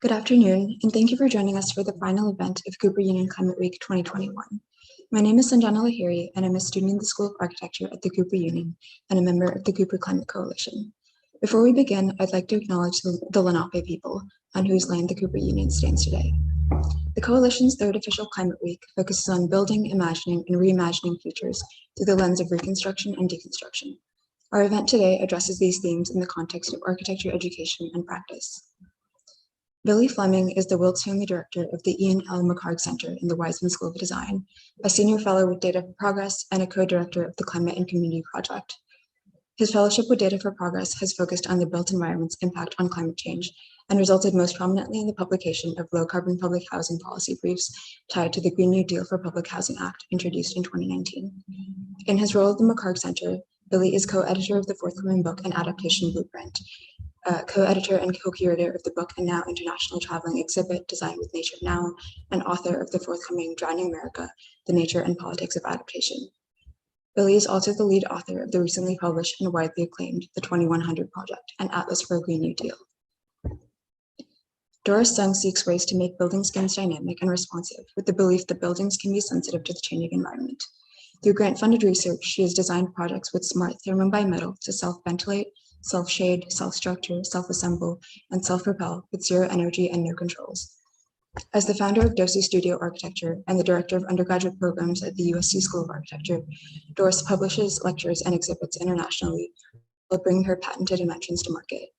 Good afternoon, and thank you for joining us for the final event of Cooper Union Climate Week 2021. My name is Sanjana Lahiri, and I'm a student in the School of Architecture at the Cooper Union and a member of the Cooper Climate Coalition. Before we begin, I'd like to acknowledge the Lenape people, on whose land the Cooper Union stands today. The Coalition's third official Climate Week focuses on building, imagining, and reimagining futures through the lens of Reconstruction and Deconstruction. Our event today addresses these themes in the context of architecture education and practice. Billy Fleming is the Wilkes Family Director of the Ian L. McHarg Center in the Weizmann School of Design, a Senior Fellow with Data for Progress, and a Co-Director of the Climate and Community Project. His fellowship with Data for Progress has focused on the built environment's impact on climate change and resulted most prominently in the publication of low-carbon public housing policy briefs tied to the Green New Deal for Public Housing Act introduced in 2019. In his role at the McHarg Center, Billy is co-editor of the forthcoming book, An Adaptation Blueprint, co-editor and co-curator of the book and now international traveling exhibit Design with Nature Now, and author of the forthcoming Drowning America, The Nature and Politics of Adaptation. Billy is also the lead author of the recently published and widely acclaimed The 2100 Project, an atlas for a Green New Deal. Doris Sung seeks ways to make building skins dynamic and responsive with the belief that buildings can be sensitive to the changing environment. Through grant-funded research, she has designed projects with smart thermobimetal to self-ventilate, self-shade, self-structure, self-assemble, and self-propel with zero energy and no controls. As the founder of Dosi Studio Architecture and the director of undergraduate programs at the USC School of Architecture, Doris publishes, lectures, and exhibits internationally while bringing her patented inventions to market.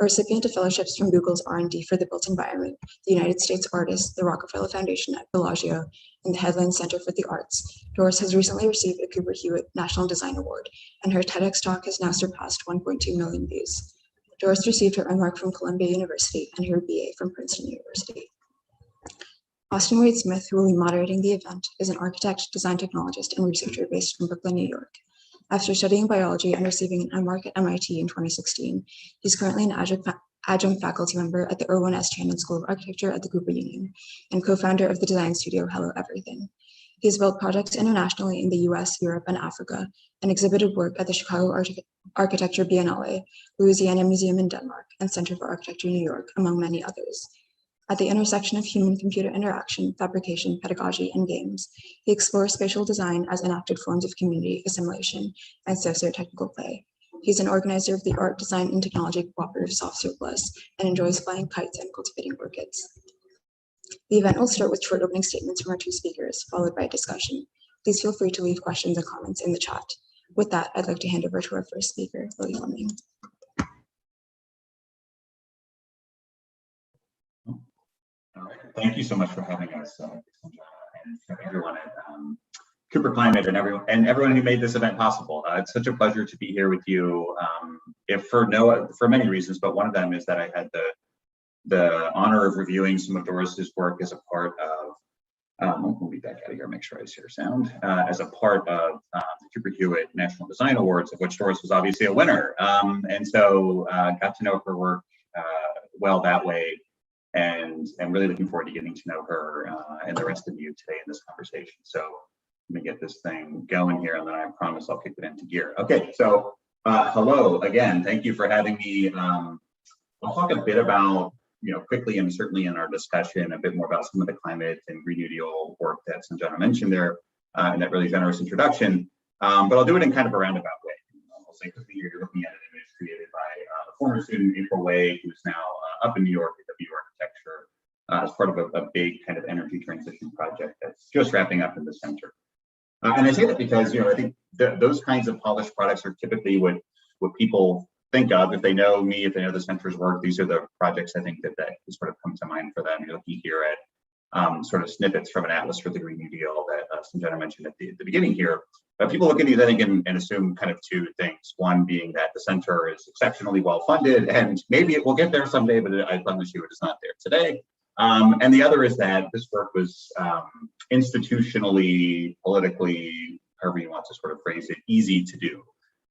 A recipient of fellowships from Google's R&D for the Built Environment, the United States Artists, the Rockefeller Foundation at Bellagio, and the Headland Center for the Arts, Doris has recently received a Cooper Hewitt National Design Award, and her TEDx talk has now surpassed 1.2 million views. Doris received her MArch from Columbia University and her BA from Princeton University. Austin Wade Smith, who will be moderating the event, is an architect, design technologist, and researcher based in Brooklyn, New York. After studying biology and receiving an MArch at MIT in 2016, he's currently an adjunct faculty member at the Irwin S. Channon School of Architecture at the Cooper Union and co-founder of the design studio Hello Everything. He has built projects internationally in the US, Europe, and Africa, and exhibited work at the Chicago Architecture Biennale, Louisiana Museum in Denmark, and Center for Architecture New York, among many others. At the intersection of human-computer interaction, fabrication, pedagogy, and games, he explores spatial design as enacted forms of community assimilation and socio-technical play. He's an organizer of the Art, Design, and Technology Cooperative Soft Surplus and enjoys flying kites and cultivating orchids. The event will start with short opening statements from our two speakers, followed by a discussion. Please feel free to leave questions and comments in the chat. With that, I'd like to hand over to our first speaker, Billy Fleming. All right. Thank you so much for having us, and everyone at Cooper Climate and everyone who made this event possible. It's such a pleasure to be here with you. If for many reasons, but one of them is that I had the honor of reviewing some of Doris's work as a part of. We'll be back out of here. Make sure I hear sound. As a part of the Cooper Hewitt National Design Awards, of which Doris was obviously a winner, and so got to know her work well that way. And I'm really looking forward to getting to know her and the rest of you today in this conversation. So let me get this thing going here, and then I promise I'll kick it into gear. Okay, so hello again. Thank you for having me. I'll talk a bit about, quickly and certainly in our discussion, a bit more about some of the climate and Green New Deal work that Sanjana mentioned there in that really generous introduction. But I'll do it in kind of a roundabout way. I'll say quickly here, you're looking at an image created by a former student, April Way, who's now up in New York at W Architecture as part of a big kind of energy transition project that's just wrapping up in the center. And I say that because, I think those kinds of polished products are typically what people think of. If they know me, if they know the center's work, these are the projects I think that sort of come to mind for them. You're looking here at sort of snippets from an atlas for the Green New Deal that Sanjana mentioned at the beginning here. People look at these, I think, and assume kind of two things. One being that the center is exceptionally well funded, and maybe it will get there someday, but I promise you it is not there today. And the other is that this work was institutionally, politically, however you want to sort of phrase it, easy to do.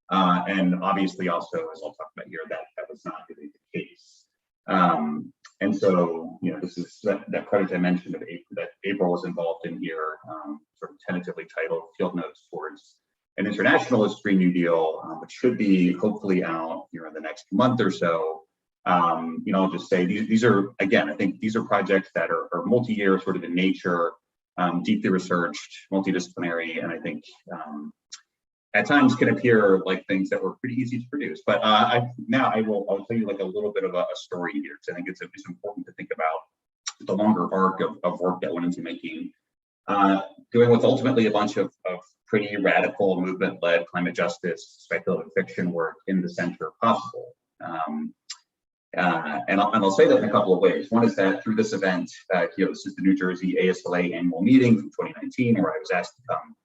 And obviously also, as I'll talk about here, that was not really the case. And so, this is that project I mentioned that April was involved in here, sort of tentatively titled Field Notes Towards an Internationalist Green New Deal, which should be hopefully out in the next month or so. I'll just say these are, again, I think these are projects that are multi-year sort of in nature, deeply researched, multidisciplinary, and I think at times can appear like things that were pretty easy to produce. But I'll tell you like a little bit of a story here, because I think it's important to think about the longer arc of work that went into making, doing what's ultimately a bunch of pretty radical movement-led climate justice, speculative fiction work in the center possible. And I'll say that in a couple of ways. One is that through this event, this is the New Jersey ASLA annual meeting from 2019, where I was asked to come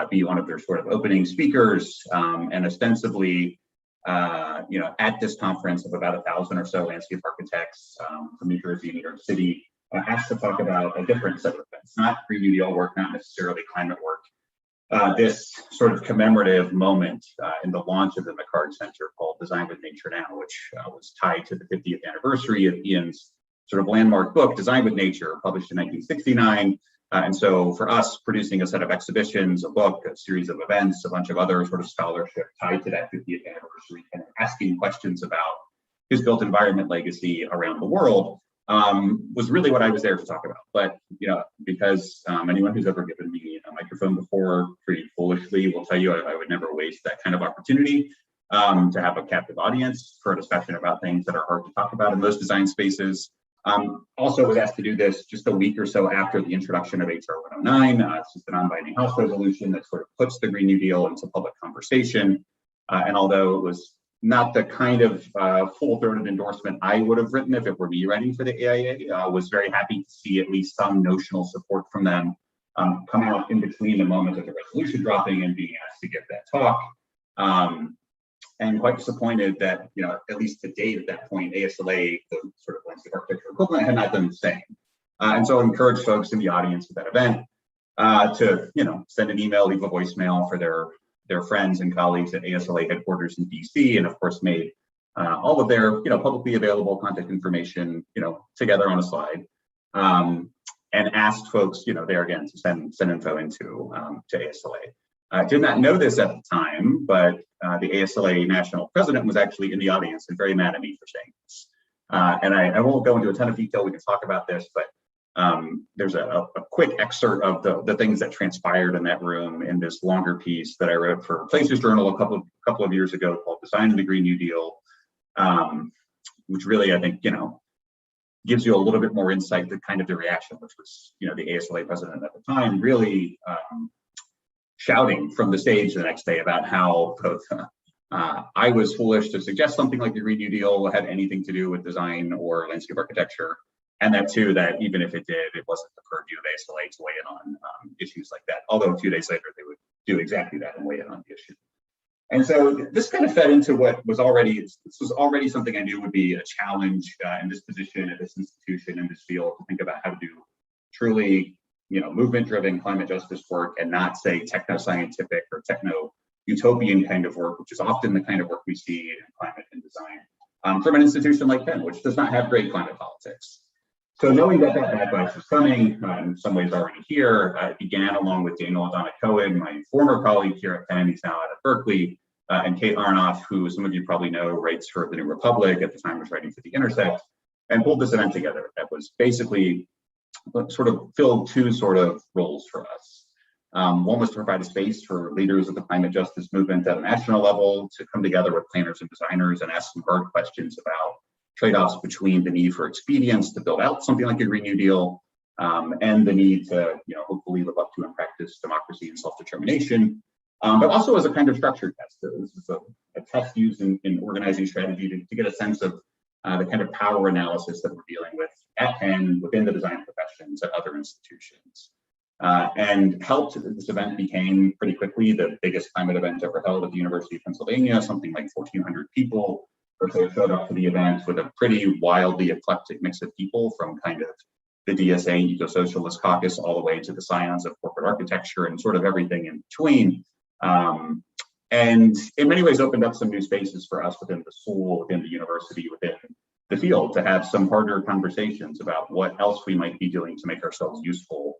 be one of their sort of opening speakers, and ostensibly, at this conference of about 1,000 or so landscape architects from New Jersey and New York City, asked to talk about a different set of events, not Green New Deal work, not necessarily climate work. This sort of commemorative moment in the launch of the McCard Center called Design with Nature Now, which was tied to the 50th anniversary of Ian's sort of landmark book, Design with Nature, published in 1969. And so for us, producing a set of exhibitions, a book, a series of events, a bunch of other sort of scholarship tied to that 50th anniversary, and asking questions about his built environment legacy around the world, was really what I was there to talk about. But, because anyone who's ever given me a microphone before pretty foolishly will tell you I would never waste that kind of opportunity to have a captive audience for a discussion about things that are hard to talk about in those design spaces. Also was asked to do this just a week or so after the introduction of HR 109. It's just a non-binding House resolution that sort of puts the Green New Deal into public conversation. And although it was not the kind of full-throated endorsement I would have written if it were me writing for the AIA, was very happy to see at least some notional support from them come out in between the moment of the resolution dropping and being asked to give that talk. And quite disappointed that, at least to date at that point, ASLA, the sort of landscape architecture equivalent, had not done the same. And so I encourage folks in the audience at that event to, send an email, leave a voicemail for their friends and colleagues at ASLA headquarters in DC, and of course made all of their publicly available contact information together on a slide, and asked folks there again to send info into to ASLA. Did not know this at the time, but the ASLA national president was actually in the audience and very mad at me for saying this. And I won't go into a ton of detail. We can talk about this, but there's a quick excerpt of the things that transpired in that room in this longer piece that I wrote for Places Journal a couple of years ago called Design of the Green New Deal, which really, I think, gives you a little bit more insight to kind of the reaction, which was, the ASLA president at the time really shouting from the stage the next day about how both I was foolish to suggest something like the Green New Deal had anything to do with design or landscape architecture. And that too, that even if it did, it wasn't the purview of ASLA to weigh in on issues like that. Although a few days later, they would do exactly that and weigh in on the issue. And so this kind of fed into what was already, something I knew would be a challenge in this position, at this institution, in this field, to think about how to do truly, movement-driven climate justice work and not say techno-scientific or techno-utopian kind of work, which is often the kind of work we see in climate and design from an institution like Penn, which does not have great climate politics. So knowing that backlash was coming, in some ways already here, it began along with Daniel Adana Cohen, my former colleague here at Penn, he's now out at Berkeley, and Kate Arnoff, who some of you probably know writes for The New Republic, at the time was writing for The Intersect, and pulled this event together that was basically sort of filled two sort of roles for us. One was to provide a space for leaders of the climate justice movement at a national level to come together with planners and designers and ask some hard questions about trade-offs between the need for expedience to build out something like a Green New Deal and the need to, hopefully live up to and practice democracy and self-determination, but also as a kind of structured test. So this is a test used in organizing strategy to get a sense of the kind of power analysis that we're dealing with at Penn, within the design professions, at other institutions. And helped, this event became pretty quickly the biggest climate event ever held at the University of Pennsylvania. Something like 1,400 people or so showed up to the event, with a pretty wildly eclectic mix of people, from kind of the DSA Eco-Socialist Caucus all the way to the scions of corporate architecture and sort of everything in between. And in many ways opened up some new spaces for us within the school, within the university, within the field, to have some harder conversations about what else we might be doing to make ourselves useful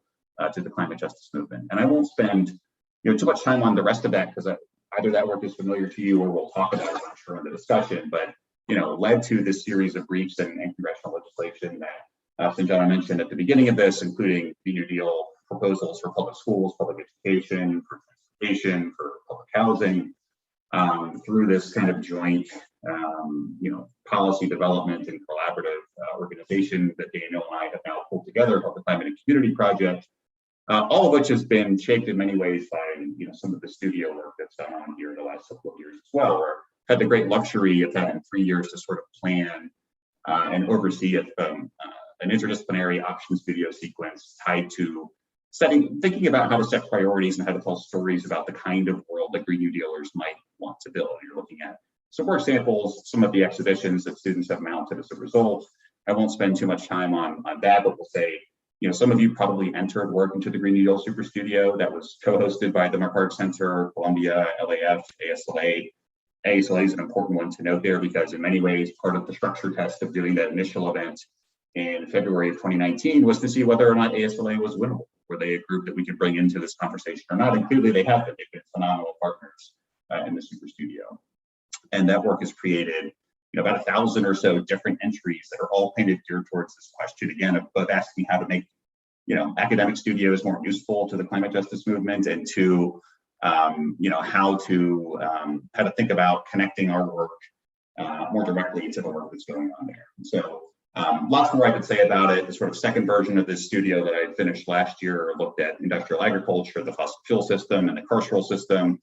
to the climate justice movement. And I won't spend too much time on the rest of that, because either that work is familiar to you or we'll talk about it, I'm sure, in the discussion. But led to this series of briefs and congressional legislation that Sanjana mentioned at the beginning of this, including the New Deal proposals for public schools, public education, for transportation, for public housing, through this kind of joint, policy development and collaborative organization that Daniel and I have now pulled together called the Climate and Community Project, all of which has been shaped in many ways by, some of the studio work that's gone on here in the last couple of years as well, where I've had the great luxury of having 3 years to sort of plan and oversee an interdisciplinary options video sequence tied to thinking about how to set priorities and how to tell stories about the kind of world that Green New Dealers might want to build. You're looking at some work samples, some of the exhibitions that students have mounted as a result. I won't spend too much time on that, but we'll say, some of you probably entered work into the Green New Deal Super Studio that was co-hosted by the McCart Center, Columbia, LAF, ASLA. ASLA is an important one to note there because in many ways, part of the structure test of doing that initial event in February of 2019 was to see whether or not ASLA was winnable. Were they a group that we could bring into this conversation or not? And clearly they have been. They've been phenomenal partners in the Super Studio. And that work has created about 1,000 or so different entries that are all painted geared towards this question, again, of asking how to make academic studios more useful to the climate justice movement, and to how to think about connecting our work more directly to the work that's going on there. And so lots more I could say about it. The sort of second version of this studio that I finished last year looked at industrial agriculture, the fossil fuel system, and the carceral system.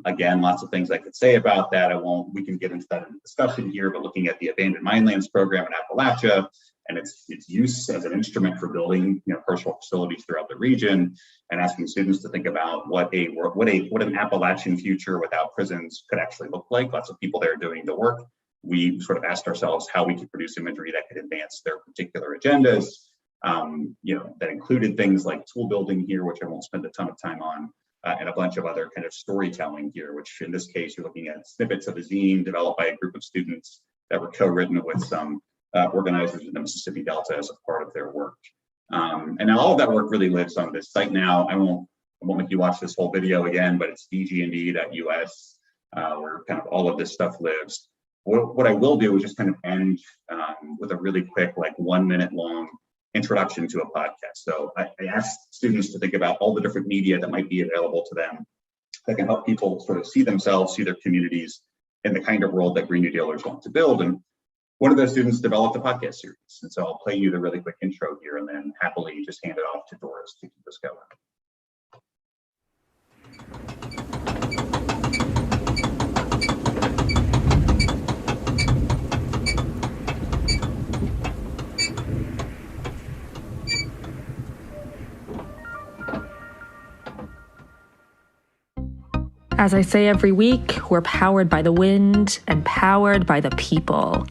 Again, lots of things I could say about that. We can get into that in the discussion here, but looking at the abandoned minelands program in Appalachia and its use as an instrument for building carceral facilities throughout the region, and asking students to think about what an Appalachian future without prisons could actually look like. Lots of people there doing the work. We sort of asked ourselves how we could produce imagery that could advance their particular agendas. That included things like tool building here, which I won't spend a ton of time on, and a bunch of other kind of storytelling here, which in this case, you're looking at snippets of a zine developed by a group of students that were co-written with some organizers in the Mississippi Delta as a part of their work. And now all of that work really lives on this site now. I won't make you watch this whole video again, but it's dgnd.us, where kind of all of this stuff lives. What I will do is just kind of end with a really quick, 1 minute long introduction to a podcast. So I asked students to think about all the different media that might be available to them that can help people sort of see themselves, see their communities in the kind of world that Green New Dealers want to build. And one of those students developed a podcast series. And so I'll play you the really quick intro here and then happily just hand it off to Doris to keep us going. As I say every week, we're powered by the wind and powered by the people.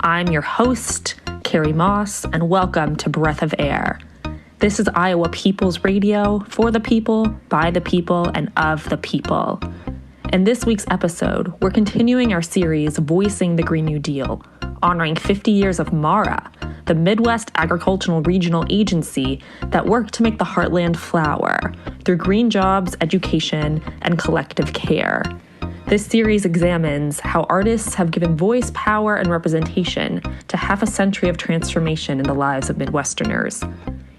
I'm your host, Carrie Moss, and welcome to Breath of Air. This is Iowa People's Radio, for the people, by the people, and of the people. In this week's episode, we're continuing our series Voicing the Green New Deal, honoring 50 years of MARA, the Midwest Agricultural Regional Agency that worked to make the heartland flower through green jobs, education, and collective care. This series examines how artists have given voice, power, and representation to half a century of transformation in the lives of Midwesterners.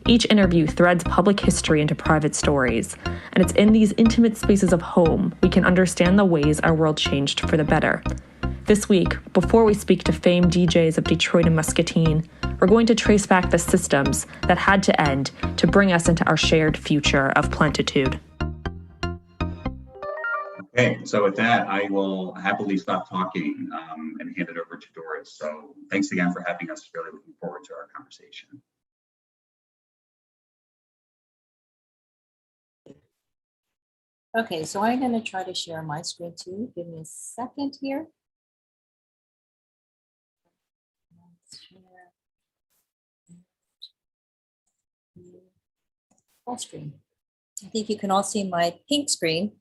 Each interview threads public history into private stories, and it's in these intimate spaces of home we can understand the ways our world changed for the better. This week, before we speak to famed DJs of Detroit and Muscatine, we're going to trace back the systems that had to end to bring us into our shared future of plentitude. Okay, so with that, I will happily stop talking and hand it over to Doris. So thanks again for having us. Really looking forward to our conversation. Okay, so I'm going to try to share my screen too. Give me a second here. Full screen. I think you can all see my pink screen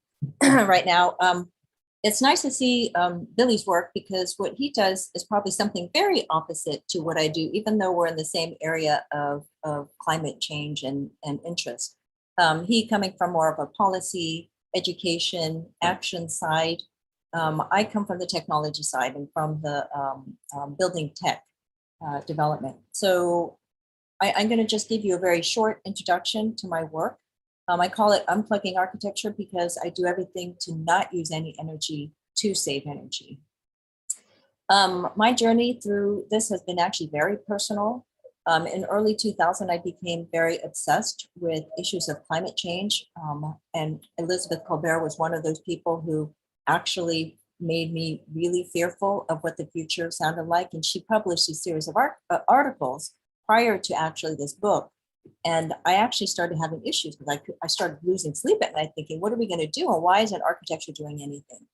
right now. It's nice to see Billy's work, because what he does is probably something very opposite to what I do, even though we're in the same area of climate change and interest. He coming from more of a policy, education, action side. I come from the technology side and from the building tech development. So I'm going to just give you a very short introduction to my work. I call it Unplugging Architecture because I do everything to not use any energy to save energy. My journey through this has been actually very personal. In early 2000, I became very obsessed with issues of climate change. And Elizabeth Colbert was one of those people who actually made me really fearful of what the future sounded like. And she published a series of articles prior to actually this book. And I actually started having issues because I started losing sleep at night thinking, what are we going to do? And why isn't architecture doing anything?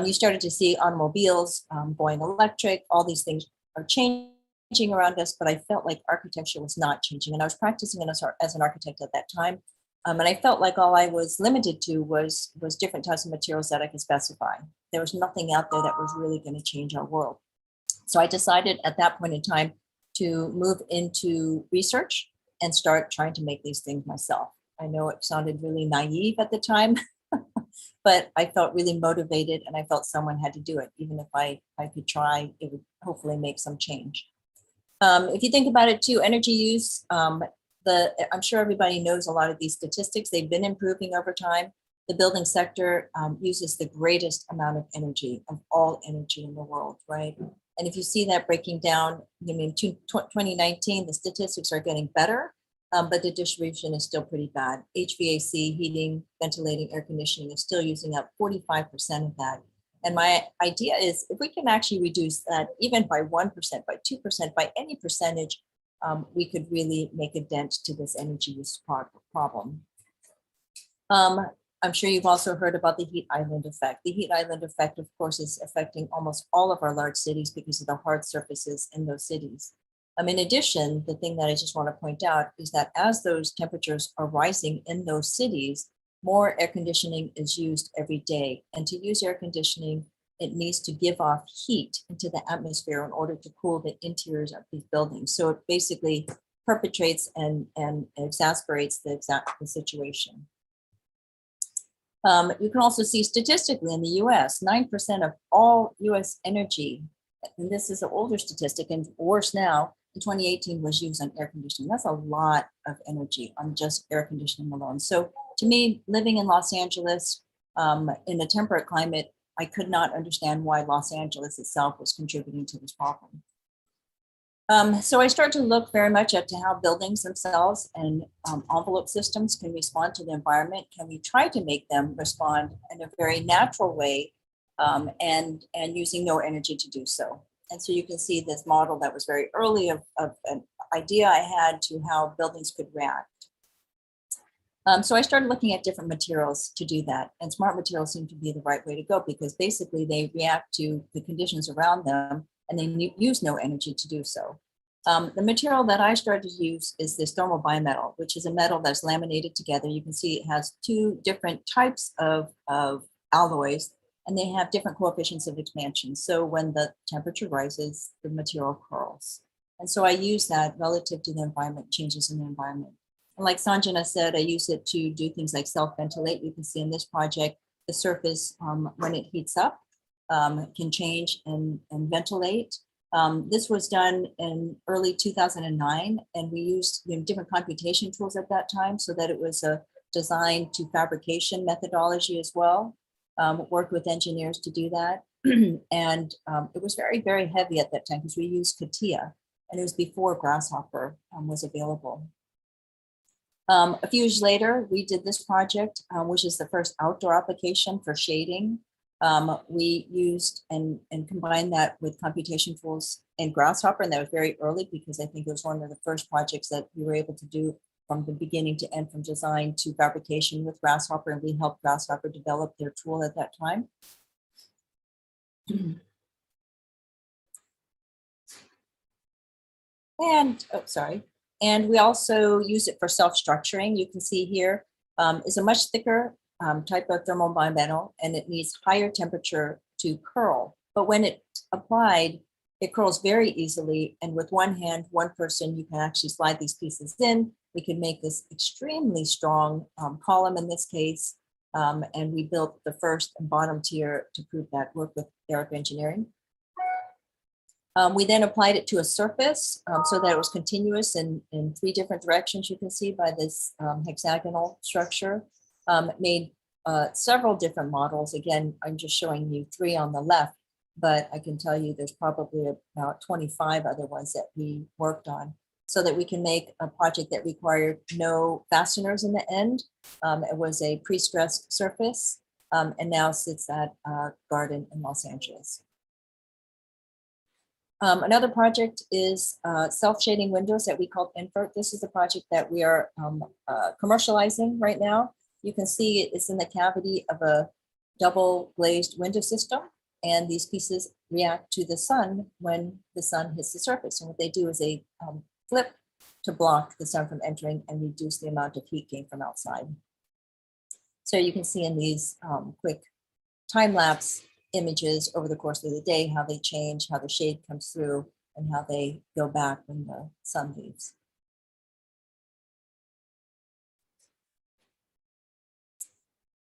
You started to see automobiles going electric. All these things are changing around us, but I felt like architecture was not changing. And I was practicing as an architect at that time. And I felt like all I was limited to was different types of materials that I could specify. There was nothing out there that was really going to change our world. So I decided at that point in time to move into research and start trying to make these things myself. I know it sounded really naive at the time, but I felt really motivated and I felt someone had to do it. Even if I could try, it would hopefully make some change. If you think about it too, energy use, I'm sure everybody knows a lot of these statistics. They've been improving over time. The building sector uses the greatest amount of energy of all energy in the world, right? And if you see that breaking down, I mean, 2019, the statistics are getting better, but the distribution is still pretty bad. HVAC, heating, ventilating, air conditioning is still using up 45% of that. And my idea is if we can actually reduce that even by 1%, by 2%, by any percentage, we could really make a dent to this energy use problem. I'm sure you've also heard about the heat island effect. The heat island effect, of course, is affecting almost all of our large cities because of the hard surfaces in those cities. In addition, the thing that I just want to point out is that as those temperatures are rising in those cities, more air conditioning is used every day. And to use air conditioning, it needs to give off heat into the atmosphere in order to cool the interiors of these buildings. So it basically perpetrates and exacerbates the situation. You can also see statistically in the US, 9% of all US energy, and this is an older statistic and worse now, in 2018 was used on air conditioning. That's a lot of energy on just air conditioning alone. So to me, living in Los Angeles in a temperate climate, I could not understand why Los Angeles itself was contributing to this problem. So I started to look very much at how buildings themselves and envelope systems can respond to the environment. Can we try to make them respond in a very natural way and using no energy to do so? And so you can see this model that was very early of an idea I had to how buildings could react. So I started looking at different materials to do that. And smart materials seem to be the right way to go because basically they react to the conditions around them and they use no energy to do so. The material that I started to use is this thermal bimetal, which is a metal that's laminated together. You can see it has two different types of alloys, and they have different coefficients of expansion. So when the temperature rises, the material curls. And so I use that relative to the environment, changes in the environment. And like Sanjana said, I use it to do things like self-ventilate. You can see in this project, the surface, when it heats up, can change and ventilate. This was done in early 2009, and we used different computation tools at that time so that it was a design to fabrication methodology as well. Worked with engineers to do that. And it was very, very heavy at that time because we used CATIA, and it was before Grasshopper was available. A few years later, we did this project, which is the first outdoor application for shading. We used and combined that with computation tools in Grasshopper, and that was very early because I think it was one of the first projects that we were able to do from the beginning to end, from design to fabrication with Grasshopper, and we helped Grasshopper develop their tool at that time. And we also use it for self-structuring. You can see here is a much thicker type of thermal bimetal, and it needs higher temperature to curl. But when it's applied, it curls very easily. And with one hand, one person, you can actually slide these pieces in. We can make this extremely strong column in this case. And we built the first and bottom tier to prove that work with Eric Engineering. We then applied it to a surface so that it was continuous in 3 different directions. You can see by this hexagonal structure. Made several different models. Again, I'm just showing you 3 on the left, but I can tell you there's probably about 25 other ones that we worked on so that we can make a project that required no fasteners in the end. It was a pre-stressed surface and now sits at Garden in Los Angeles. Another project is self-shading windows that we call Invert. This is a project that we are commercializing right now. You can see it's in the cavity of a double glazed window system, and these pieces react to the sun when the sun hits the surface. And what they do is they flip to block the sun from entering and reduce the amount of heat gain from outside. So you can see in these quick time-lapse images over the course of the day, how they change, how the shade comes through, and how they go back when the sun leaves.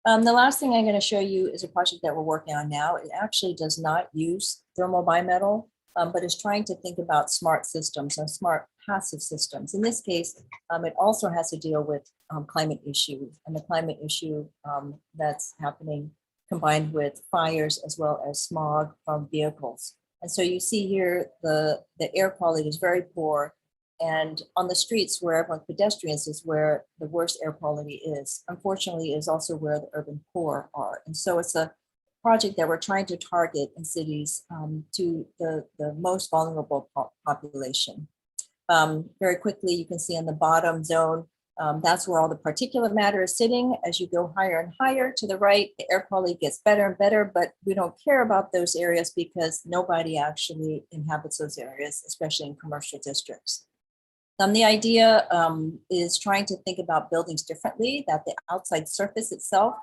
The last thing I'm going to show you is a project that we're working on now. It actually does not use thermal bimetal, but is trying to think about smart systems and smart passive systems. In this case, it also has to deal with climate issue and the climate issue that's happening combined with fires as well as smog from vehicles. And so you see here the air quality is very poor. And on the streets where everyone pedestrians is where the worst air quality is. Unfortunately, is also where the urban poor are. And so it's a project that we're trying to target in cities to the most vulnerable population. Very quickly, you can see in the bottom zone, that's where all the particulate matter is sitting. As you go higher and higher to the right, the air quality gets better and better, but we don't care about those areas because nobody actually inhabits those areas, especially in commercial districts. The idea is trying to think about buildings differently, that the outside surface itself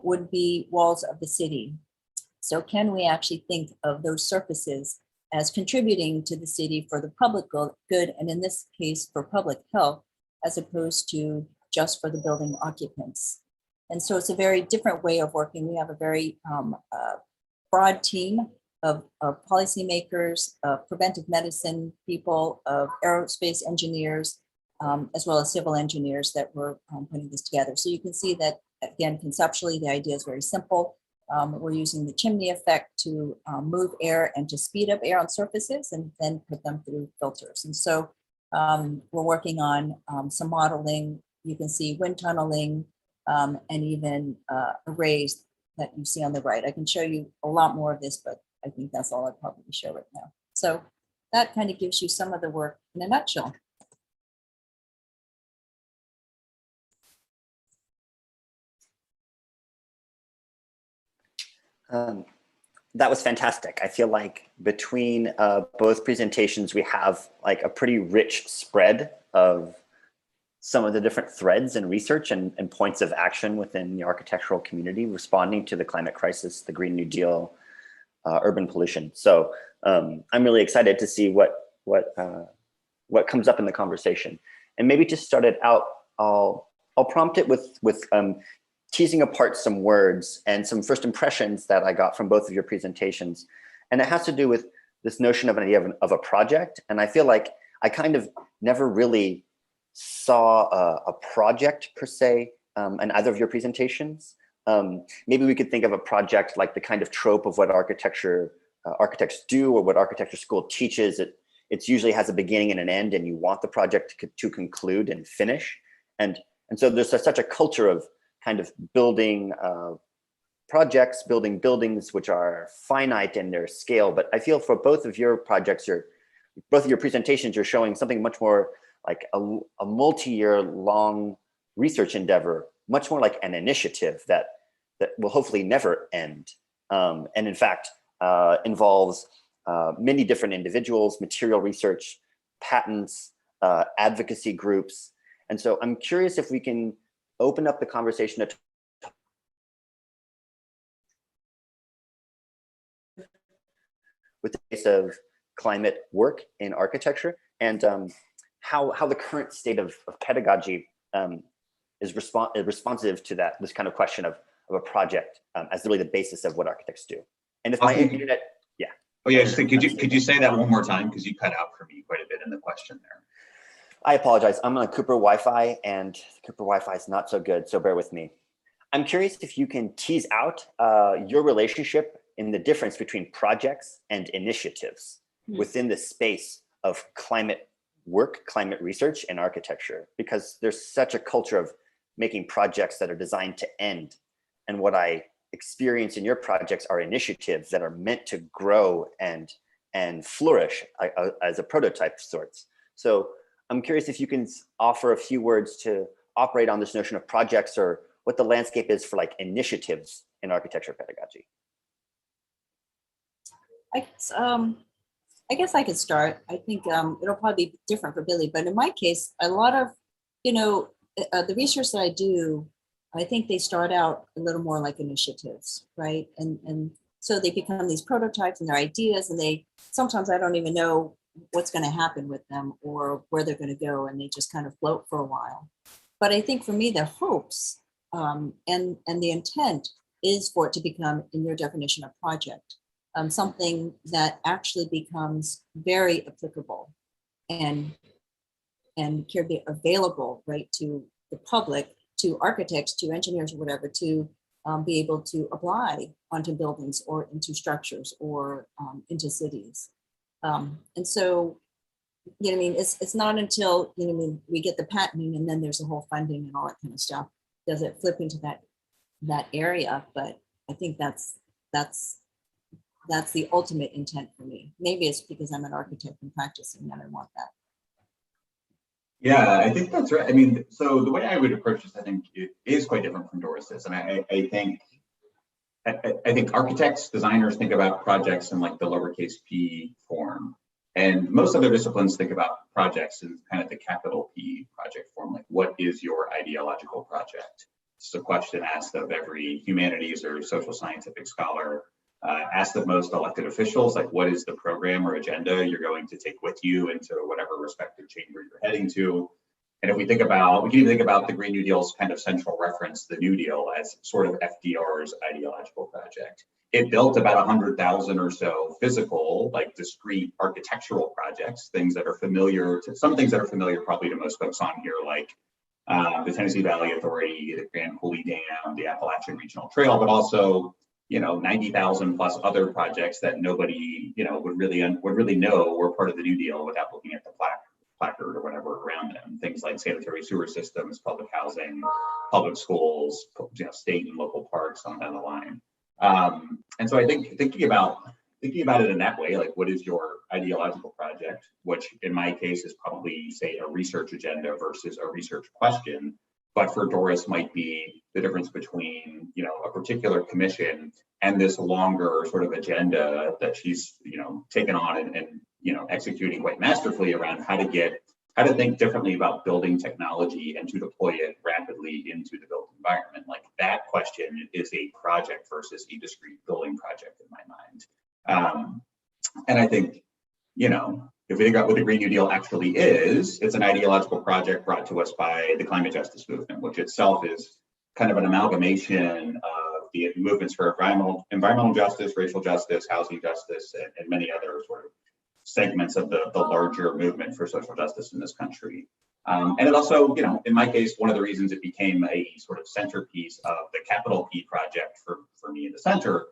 would be walls of the city. So can we actually think of those surfaces as contributing to the city for the public good, and in this case for public health, as opposed to just for the building occupants. And so it's a very different way of working. We have a very broad team of policymakers, of preventive medicine people, of aerospace engineers, as well as civil engineers that were putting this together. So you can see that, again, conceptually, the idea is very simple. We're using the chimney effect to move air and to speed up air on surfaces and then put them through filters. And so we're working on some modeling. You can see wind tunneling and even arrays that you see on the right. I can show you a lot more of this, but I think that's all I'd probably show right now. So that kind of gives you some of the work in a nutshell. That was fantastic. I feel like between both presentations, we have like a pretty rich spread of some of the different threads and research and points of action within the architectural community responding to the climate crisis, the Green New Deal, urban pollution. So I'm really excited to see what comes up in the conversation. And maybe to start it out, I'll prompt it with teasing apart some words and some first impressions that I got from both of your presentations. And it has to do with this notion of an idea of a project. And I feel like I kind of never really saw a project per se in either of your presentations. Maybe we could think of a project like the kind of trope of what architects do or what architecture school teaches. It usually has a beginning and an end, and you want the project to conclude and finish. And so there's such a culture of kind of building projects, building buildings which are finite in their scale. But I feel for both of your projects, both of your presentations, you're showing something much more like a multi-year long research endeavor, much more like an initiative that will hopefully never end. And in fact, involves many different individuals, material research, patents, advocacy groups. And so I'm curious if we can open up the conversation to with the case of climate work in architecture and how the current state of pedagogy is responsive to this kind of question of a project as really the basis of what architects do. And if my Awesome. internet, yeah. Oh yeah, just could you say that one more time, because you cut out for me quite a bit in the question there. I apologize. I'm on Cooper Wi-Fi, and Cooper Wi-Fi is not so good, so bear with me. I'm curious if you can tease out your relationship in the difference between projects and initiatives within the space of climate work, climate research, and architecture, because there's such a culture of making projects that are designed to end. And what I experience in your projects are initiatives that are meant to grow and flourish as a prototype of sorts. So I'm curious if you can offer a few words to operate on this notion of projects, or what the landscape is for like initiatives in architecture pedagogy. I guess I could start. I think it'll probably be different for Billy, but in my case, a lot of, the research that I do, I think they start out a little more like initiatives, right? And so they become these prototypes and their ideas, and sometimes I don't even know what's going to happen with them or where they're going to go, and they just kind of float for a while. But I think for me, the hopes and the intent is for it to become, in your definition, a project, something that actually becomes very applicable and can be available, right, to the public, to architects, to engineers, or whatever, to be able to apply onto buildings or into structures or into cities. And so, it's not until, we get the patenting and then there's the whole funding and all that kind of stuff, does it flip into that area. But I think that's the ultimate intent for me. Maybe it's because I'm an architect and practicing that I want that. Yeah, I think that's right. I mean, so the way I would approach this, I think it is quite different from Doris's. And I think architects, designers think about projects in like the lowercase p form. And most other disciplines think about projects in kind of the capital P project form. Like, what is your ideological project? It's a question asked of every humanities or social scientific scholar, asked of most elected officials, like, what is the program or agenda you're going to take with you into whatever respective chamber you're heading to? And if we can even think about the Green New Deal's kind of central reference, the New Deal, as sort of FDR's ideological project. It built about 100,000 or so physical, like discrete architectural projects, things that are familiar to some things that are familiar probably to most folks on here, like the Tennessee Valley Authority, the Grand Coulee Dam, the Appalachian Regional Trail, but also 90,000 plus other projects that nobody would really know were part of the New Deal without looking at the placard or whatever around them. Things like sanitary sewer systems, public housing, public schools, state and local parks, on down the line. And so I think thinking about it in that way, like, what is your ideological project, which in my case is probably, say, a research agenda versus a research question, but for Doris might be the difference between a particular commission and this longer sort of agenda that she's taken on and executing quite masterfully around how to think differently about building technology and to deploy it rapidly into the built environment. Like, that question is a project versus a discrete building project in my mind. And I think, if we think about what the Green New Deal actually is, it's an ideological project brought to us by the climate justice movement, which itself is kind of an amalgamation of the movements for environmental justice, racial justice, housing justice, and many other sort of segments of the larger movement for social justice in this country. And it also, in my case, one of the reasons it became a sort of centerpiece of the capital P project for me in the center